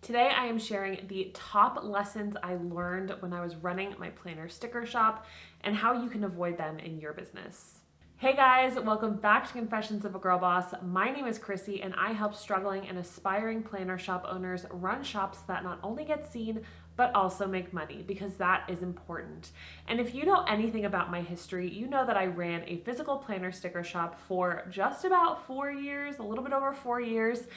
Today I am sharing the top lessons I learned when I was running my planner sticker shop and how you can avoid them in your business. Hey guys, welcome back to Confessions of a Girl Boss. My name is Chrissy and I help struggling and aspiring planner shop owners run shops that not only get seen, but also make money, because that is important. And if you know anything about my history, you know that I ran a physical planner sticker shop for just about 4 years, a little bit over 4 years.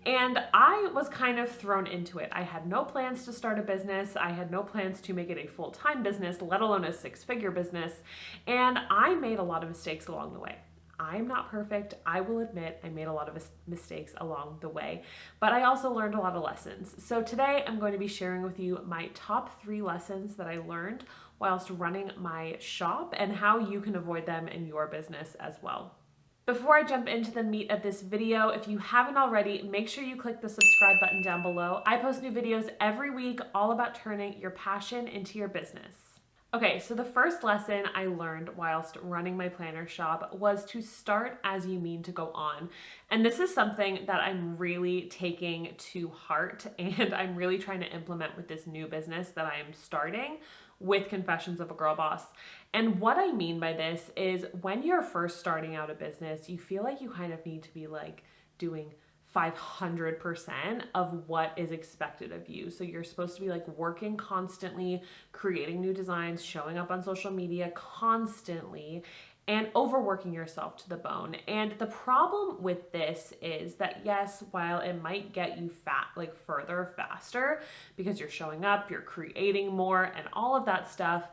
And I was kind of thrown into it. I had no plans to start a business. I had no plans to make it a full-time business, let alone a six-figure business. And I made a lot of mistakes along the way. I'm not perfect. I will admit I made a lot of mistakes along the way, but I also learned a lot of lessons. So today I'm going to be sharing with you my top 3 lessons that I learned whilst running my shop and how you can avoid them in your business as well. Before I jump into the meat of this video, if you haven't already, make sure you click the subscribe button down below. I post new videos every week all about turning your passion into your business. Okay, so the first lesson I learned whilst running my planner shop was to start as you mean to go on. And this is something that I'm really taking to heart and I'm really trying to implement with this new business that I am starting with Confessions of a Girl Boss. And what I mean by this is when you're first starting out a business, you feel like you kind of need to be like doing 500% of what is expected of you. So you're supposed to be like working constantly, creating new designs, showing up on social media constantly, and overworking yourself to the bone. And the problem with this is that yes, while it might get you further faster because you're showing up, you're creating more and all of that stuff,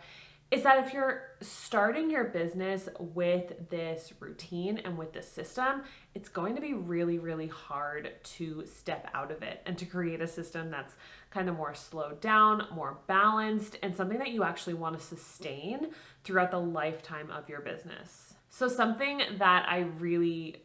is that if you're starting your business with this routine and with this system, it's going to be really, really hard to step out of it and to create a system that's kind of more slowed down, more balanced, and something that you actually want to sustain throughout the lifetime of your business. So something that I really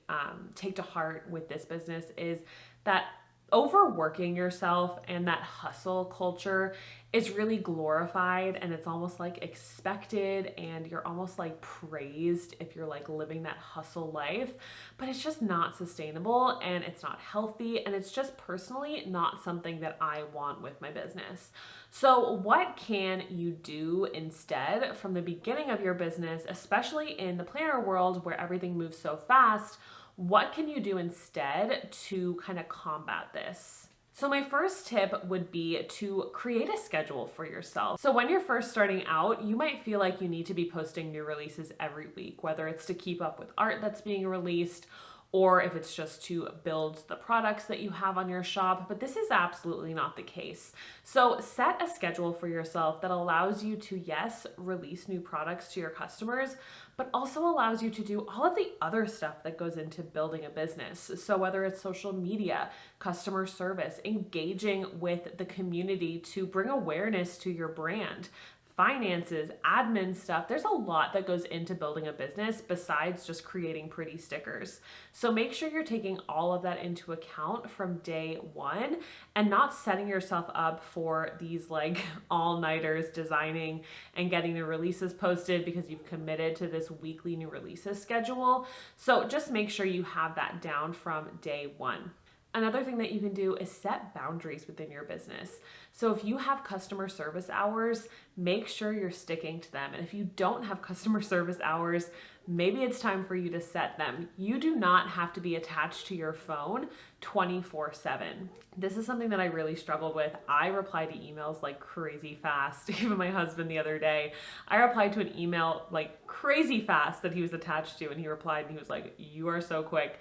take to heart with this business is that overworking yourself and that hustle culture is really glorified and it's almost like expected and you're almost like praised if you're like living that hustle life, but it's just not sustainable and it's not healthy and it's just personally not something that I want with my business. So what can you do instead from the beginning of your business, especially in the planner world where everything moves so fast? What can you do instead to kind of combat this? So my first tip would be to create a schedule for yourself. So when you're first starting out, you might feel like you need to be posting new releases every week, whether it's to keep up with art that's being released or if it's just to build the products that you have on your shop, but this is absolutely not the case. So set a schedule for yourself that allows you to, yes, release new products to your customers, but also allows you to do all of the other stuff that goes into building a business. So whether it's social media, customer service, engaging with the community to bring awareness to your brand, finances, admin stuff, there's a lot that goes into building a business besides just creating pretty stickers. So make sure you're taking all of that into account from day one and not setting yourself up for these like all-nighters designing and getting the releases posted because you've committed to this weekly new releases schedule. So just make sure you have that down from day one. Another thing that you can do is set boundaries within your business. So if you have customer service hours, make sure you're sticking to them. And if you don't have customer service hours, maybe it's time for you to set them. You do not have to be attached to your phone 24/7. This is something that I really struggled with. I reply to emails like crazy fast. Even my husband the other day, I replied to an email like crazy fast that he was attached to, and he replied and he was like, "You are so quick."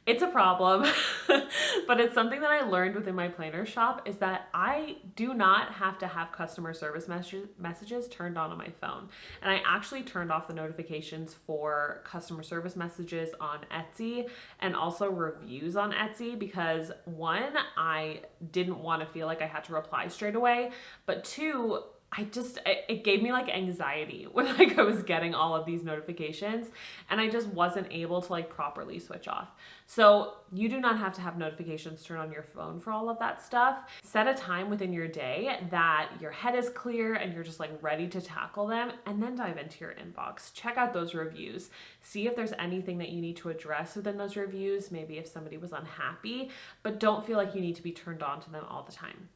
It's a problem, but it's something that I learned within my planner shop is that I do not have to have customer service messages turned on my phone. And I actually turned off the notifications for customer service messages on Etsy and also reviews on Etsy because one, I didn't want to feel like I had to reply straight away, but two, it gave me like anxiety when like I was getting all of these notifications, and I just wasn't able to like properly switch off. So you do not have to have notifications turned on your phone for all of that stuff. Set a time within your day that your head is clear and you're just like ready to tackle them, and then dive into your inbox. Check out those reviews. See if there's anything that you need to address within those reviews, maybe if somebody was unhappy, but don't feel like you need to be turned on to them all the time.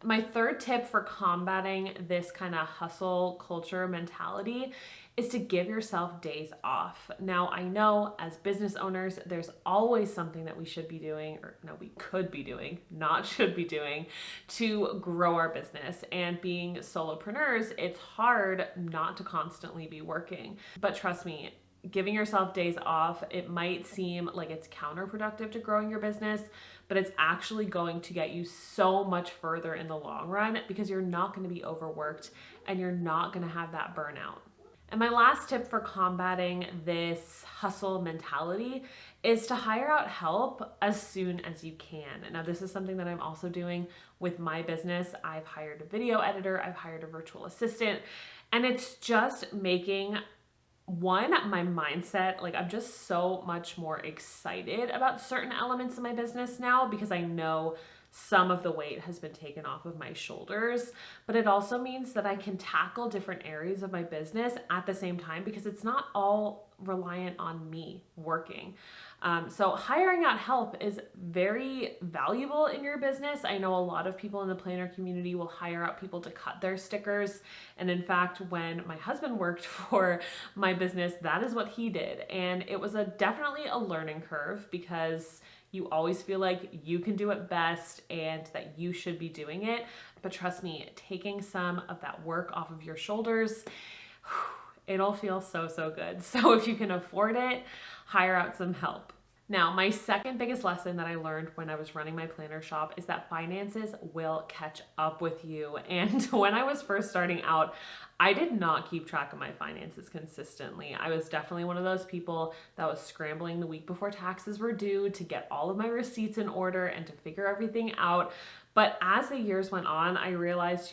My third tip for combating this kind of hustle culture mentality is to give yourself days off. Now, I know as business owners, there's always something that we should be doing, or no, we could be doing, not should be doing, to grow our business. And being solopreneurs, it's hard not to constantly be working. But trust me, giving yourself days off, it might seem like it's counterproductive to growing your business, but it's actually going to get you so much further in the long run because you're not going to be overworked and you're not going to have that burnout. And my last tip for combating this hustle mentality is to hire out help as soon as you can. Now, this is something that I'm also doing with my business. I've hired a video editor, I've hired a virtual assistant, and it's just making my mindset, like I'm just so much more excited about certain elements of my business now because I know some of the weight has been taken off of my shoulders, but it also means that I can tackle different areas of my business at the same time because it's not all reliant on me working. So hiring out help is very valuable in your business. I know a lot of people in the planner community will hire out people to cut their stickers. And in fact, when my husband worked for my business, that is what he did. And it was definitely a learning curve because you always feel like you can do it best and that you should be doing it. But trust me, taking some of that work off of your shoulders, it'll feel so, so good. So if you can afford it, hire out some help. Now, my second biggest lesson that I learned when I was running my planner shop is that finances will catch up with you. And when I was first starting out, I did not keep track of my finances consistently. I was definitely one of those people that was scrambling the week before taxes were due to get all of my receipts in order and to figure everything out. But as the years went on, I realized,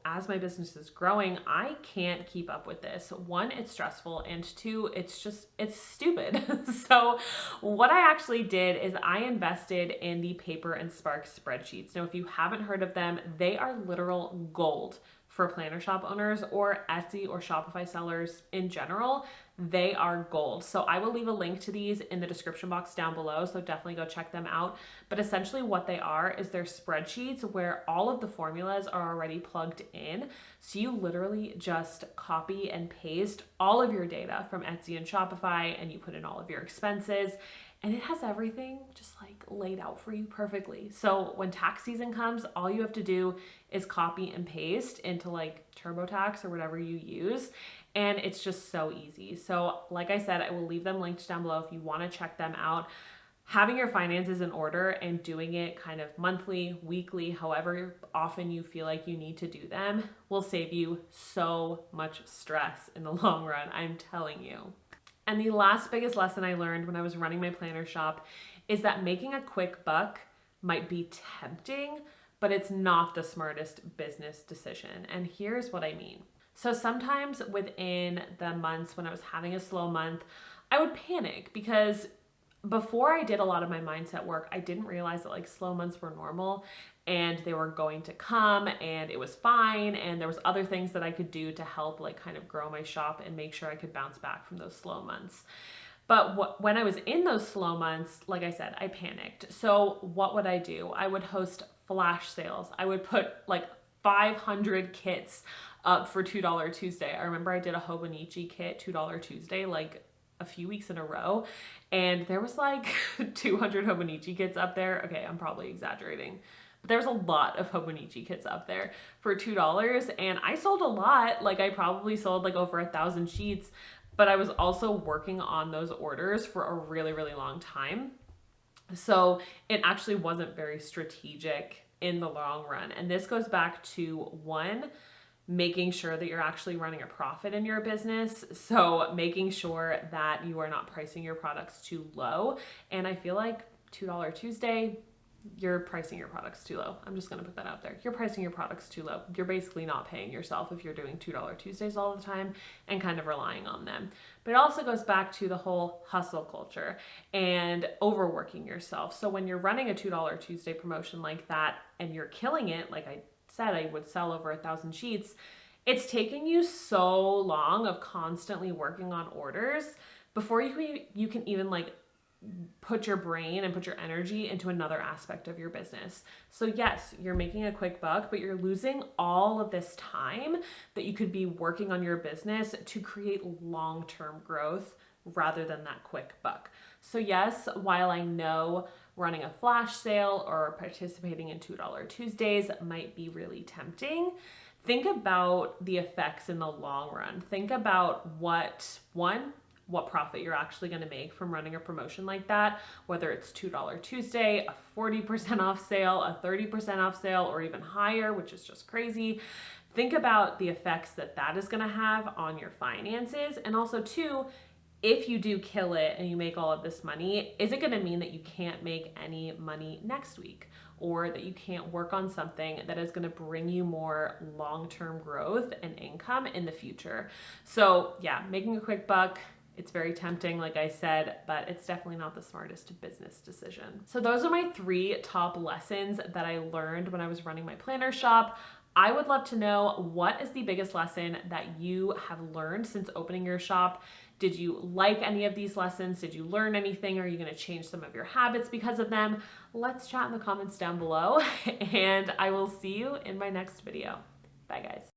as my business is growing, I can't keep up with this. One, it's stressful, and two, it's stupid. So what I actually did is I invested in the Paper and Spark spreadsheets. Now, if you haven't heard of them, they are literal gold for planner shop owners or Etsy or Shopify sellers in general. They are gold. So I will leave a link to these in the description box down below. So definitely go check them out. But essentially what they are is they're spreadsheets where all of the formulas are already plugged in. So you literally just copy and paste all of your data from Etsy and Shopify, and you put in all of your expenses. And it has everything just like laid out for you perfectly. So when tax season comes, all you have to do is copy and paste into like TurboTax or whatever you use. And it's just so easy. So like I said, I will leave them linked down below if you want to check them out. Having your finances in order and doing it kind of monthly, weekly, however often you feel like you need to do them will save you so much stress in the long run, I'm telling you. And the last biggest lesson I learned when I was running my planner shop is that making a quick buck might be tempting, but it's not the smartest business decision. And here's what I mean. So sometimes within the months when I was having a slow month, I would panic because before I did a lot of my mindset work, I didn't realize that like slow months were normal and they were going to come and it was fine. And there was other things that I could do to help like kind of grow my shop and make sure I could bounce back from those slow months. But when I was in those slow months, like I said, I panicked. So what would I do? I would host flash sales. I would put like 500 kits up for $2 Tuesday. I remember I did a Hobonichi kit, $2 Tuesday, like a few weeks in a row, and there was like 200 Hobonichi kits up there. Okay, I'm probably exaggerating, but there was a lot of Hobonichi kits up there for $2, and I sold a lot. Like I probably sold like over 1,000 sheets, but I was also working on those orders for a really, really long time. So it actually wasn't very strategic in the long run. And this goes back to one, making sure that you're actually running a profit in your business. So making sure that you are not pricing your products too low. And I feel like $2 Tuesday, you're pricing your products too low. I'm just going to put that out there. You're pricing your products too low. You're basically not paying yourself if you're doing $2 Tuesdays all the time and kind of relying on them. But it also goes back to the whole hustle culture and overworking yourself. So when you're running a $2 Tuesday promotion like that and you're killing it, like I said, I would sell over 1,000 sheets. It's taking you so long of constantly working on orders before you can even like put your brain and put your energy into another aspect of your business. So yes, you're making a quick buck, but you're losing all of this time that you could be working on your business to create long-term growth rather than that quick buck. So yes, while I know running a flash sale or participating in $2 Tuesdays might be really tempting, think about the effects in the long run. Think about what profit you're actually going to make from running a promotion like that, whether it's $2 Tuesday, a 40% off sale, a 30% off sale, or even higher, which is just crazy. Think about the effects that is going to have on your finances. And also too, if you do kill it and you make all of this money, is it going to mean that you can't make any money next week, or that you can't work on something that is going to bring you more long-term growth and income in the future? So yeah, making a quick buck, it's very tempting, like I said, but it's definitely not the smartest business decision. So those are my 3 top lessons that I learned when I was running my planner shop. I would love to know, what is the biggest lesson that you have learned since opening your shop? Did you like any of these lessons? Did you learn anything? Are you going to change some of your habits because of them? Let's chat in the comments down below, and I will see you in my next video. Bye guys.